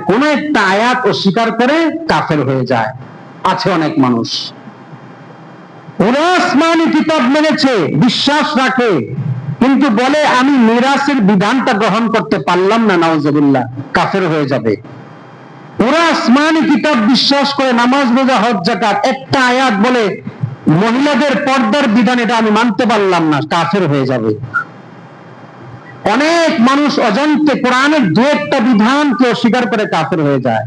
কোন একটা আয়াত অস্বীকার করে কাফের হয়ে যায়। আছে অনেক মানুষ, ওরা আসমানি কিতাব মেনেছে, বিশ্বাস রাখে, কিন্তু বলে আমি মিরাসের বিধানটা গ্রহণ করতে পারলাম না, নাউজুবিল্লাহ, কাফের হয়ে যাবে। ওরা আসমানি কিতাব বিশ্বাস করে, নামাজ রোজা হজ যাকাত, একটা আয়াত বলে মহিলাদের পর্দার বিধান এটা আমি মানতে পারলাম না, কাফের হয়ে যাবে। অনেক মানুষ অজান্তে কোরআনের দু একটা বিধানকে অস্বীকার করে কাফের হয়ে যায়।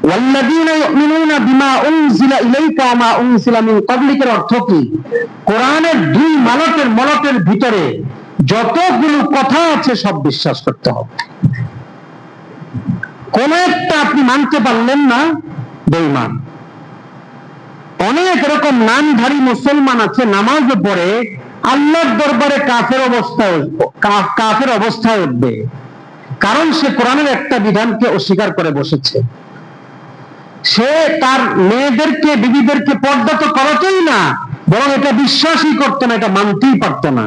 ওয়াল্লাযীনা ইউমিনুনা বিমা উনজিলা ইলাইকা ওয়া মা উনজিলা মিন ক্বাবলিকার অর্থ কি? কোরআনের দুই মলকের ভিতরে যতগুলো কথা আছে সব বিশ্বাস করতে হবে। কোন একটা আপনি মানতে পারলেন না, বেঈমান। অনেক এরকম নামধারী মুসলমান আছে, নামাজও পড়ে, আল্লাহর দরবারে কাফের অবস্থায় উঠবে, কারণ সে কোরআনের একটা বিধানকে অস্বীকার করে বসেছে। সে তার মেয়েদেরকে, বিবিদেরকে পর্দা তো করাতোই না, বরং এটা বিশ্বাসই করতো না, এটা মানতেই পারতো না।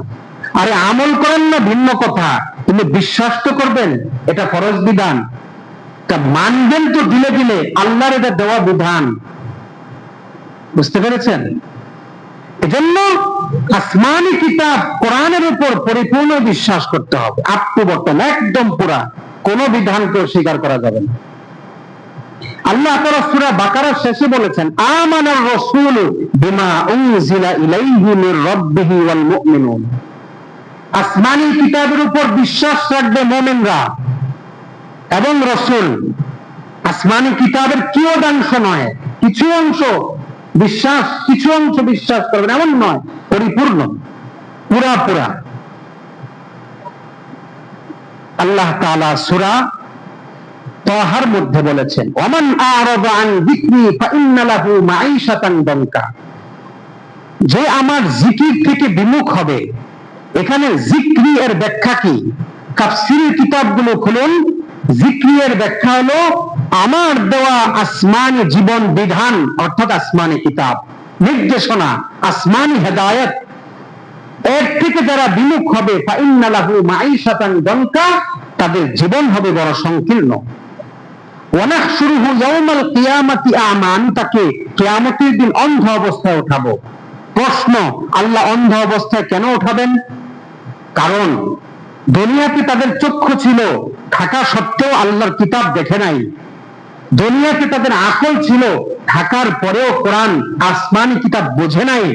আরে আমল করেন না ভিন্ন কথা, কিন্তু বিশ্বাস তো করবেন, এটা ফরজ বিধান, তা মানবেন তো দিলে দিলে, আল্লাহর এটা দেওয়া বিধান। বুঝতে পেরেছেন? এজন্য আসমানি কিতাব কোরআনের উপর পরিপূর্ণ বিশ্বাস করতে হবে, আপ টু বটম, একদম পুরা, কোন বিধানকে অস্বীকার করা যাবে না। আল্লাহ তাআলা সূরা বাকারার শেষে বলেছেন, আমানার রাসূল বিমা উনজিলা ইলাইহি মির রাব্বিহি ওয়াল মুমিনুন। আসমানি কিতাবের উপর বিশ্বাস রাখবে মুমিনরা এবং রাসূল। আসমানি কিতাবের কিয়দাংশ নয়, কিছু অংশ বিশ্বাস করবেন এমন নয়, পরিপূর্ণ, পুরা। আল্লাহ তাআলা সূরা তাহার মধ্যে বলেছেন, ওমান আ'রাদা আন যিকরি ফাইন্না লাহু মাঈশাতান দানকা। যে আমার জিকির থেকে বিমুখ হবে। এখানে জিকরি এর ব্যাখ্যা কি? তাফসীরের কিতাবগুলো খুলুন। জিকরি এর ব্যাখ্যা হলো আমার দেওয়া আসমানি জীবন বিধান, অর্থাৎ আসমানি কিতাব, নির্দেশনা, আসমানি হেদায়েত, এর থেকে যারা বিমুখ হবে, ফাইন্না লাহু মাঈশাতান দানকা, তাদের জীবন হবে বড় সংকীর্ণ। ওয়ানাহশুরুহু ইয়াওমাল কিয়ামাতি আ'মা, তাকে কিয়ামতের দিন অন্ধ অবস্থায় উঠাবো। প্রশ্ন, আল্লাহ অন্ধ অবস্থায় কেন উঠাবেন? কারণ দুনিয়াতে তাদের চক্ষু ছিল, থাকা সত্ত্বেও আল্লাহর কিতাব দেখে নাই। দুনিয়াতে তাদের আকল ছিল, থাকার পরেও কোরআন আসমানি কিতাব বোঝে নাই।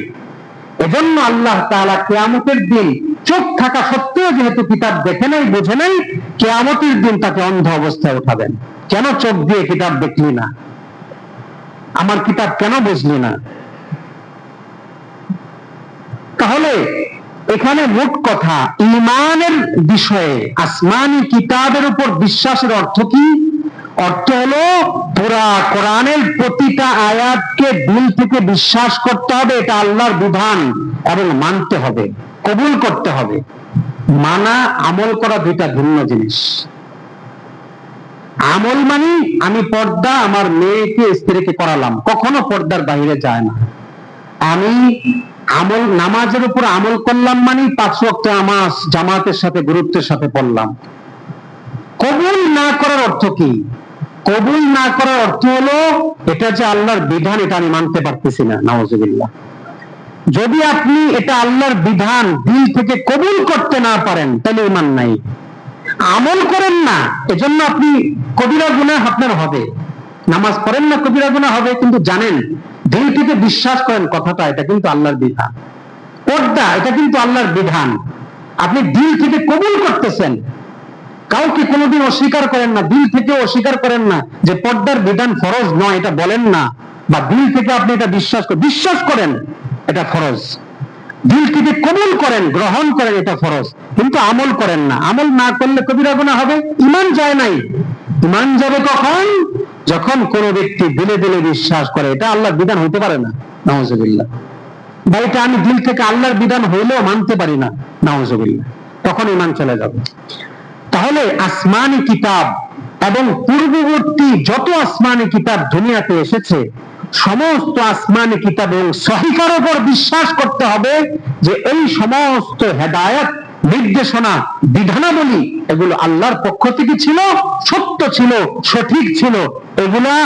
এজন্য আল্লাহ তাআলা কিয়ামতের দিন চোখ থাকা সত্ত্বেও যেহেতু কিতাব দেখে নাই, বোঝে নাই, কিয়ামতের দিন তাকে অন্ধ অবস্থায় উঠাবেন। কেন চোখ দিয়ে কিতাব দেখলি না? আমার কিতাব কেন বুঝলি না? তাহলে এখানে মোট কথা, ঈমানের বিষয়ে আসমানি কিতাবের উপর বিশ্বাসের অর্থ কি? অর্থ হলো পুরা কোরআনের প্রতিটা আয়াতকে দিল থেকে বিশ্বাস করতে হবে, এটা আল্লাহর বিধান, এবং মানতে হবে, কবুল করতে হবে। মানা, আমল করা দুইটা ভিন্ন জিনিস। আমল মানে আমি পর্দা আমার মেয়েকে, স্ত্রীকে করালাম, কখনো পর্দার বাইরে যায় না। আমি আমল, নামাজের উপর আমল করলাম মানে 5 ওয়াক্ত নামাজ জামাতের সাথে, গুরুত্বের সাথে পড়লাম। কবুল না করার অর্থ কি? কবুল না করার অর্থ হলো এটা যে আল্লাহর বিধান, এটা আমি মানতে পারতেছি না, নাউজুবিল্লাহ। যদি আপনি এটা আল্লাহর বিধান দিল থেকে কবুল করতে না পারেন, তাহলে ঈমান নাই। আমল করেন না, এজন্য আপনি কবিরা গুনাহ আপনার হবে। নামাজ পড়েন না, কবিরা গুনাহ হবে, কিন্তু জানেন, দিল থেকে বিশ্বাস করেন কথাটা, এটা কিন্তু আল্লাহর বিধান। পর্দা, এটা কিন্তু আল্লাহর বিধান, আপনি দিল থেকে কবুল করতেছেন। কাউকে কোনোদিন অস্বীকার করেন না, দিল থেকে অস্বীকার করেন না যে পর্দার বিধান ফরজ নয়, এটা বলেন না, বা দিল থেকে আপনি এটা বিশ্বাস করেন এটা ফরজ, দিল থেকে কবুল করেন, গ্রহণ করেন, এটা ফরজ, কিন্তু আমল করেন না। আমল না করলে কবিরা গুনাহ হবে, ঈমান যায় নাই। ঈমান যাবে কখন? যখন কোন ব্যক্তি দিলে দিলে বিশ্বাস করে এটা আল্লাহর বিধান হইতে পারে না, নাউজুবিল্লাহ, বা এটা আমি দিল থেকে আল্লাহর বিধান হইলেও মানতে পারি না, নাউজুবিল্লাহ, তখন ঈমান চলে যাবে। তাহলে আসমানি কিতাব এবং পূর্ববর্তী যত আসমানি কিতাব দুনিয়াতে এসেছে, সমস্ত আসমানি কিতাব এবং সহিকার উপর বিশ্বাস করতে হবে যে এই সমস্ত হেদায়েত নির্দেশনা, বিধানাবলী, এগুলো আল্লাহর পক্ষ থেকে ছিল, সত্য ছিল, সঠিক ছিল। এগুলা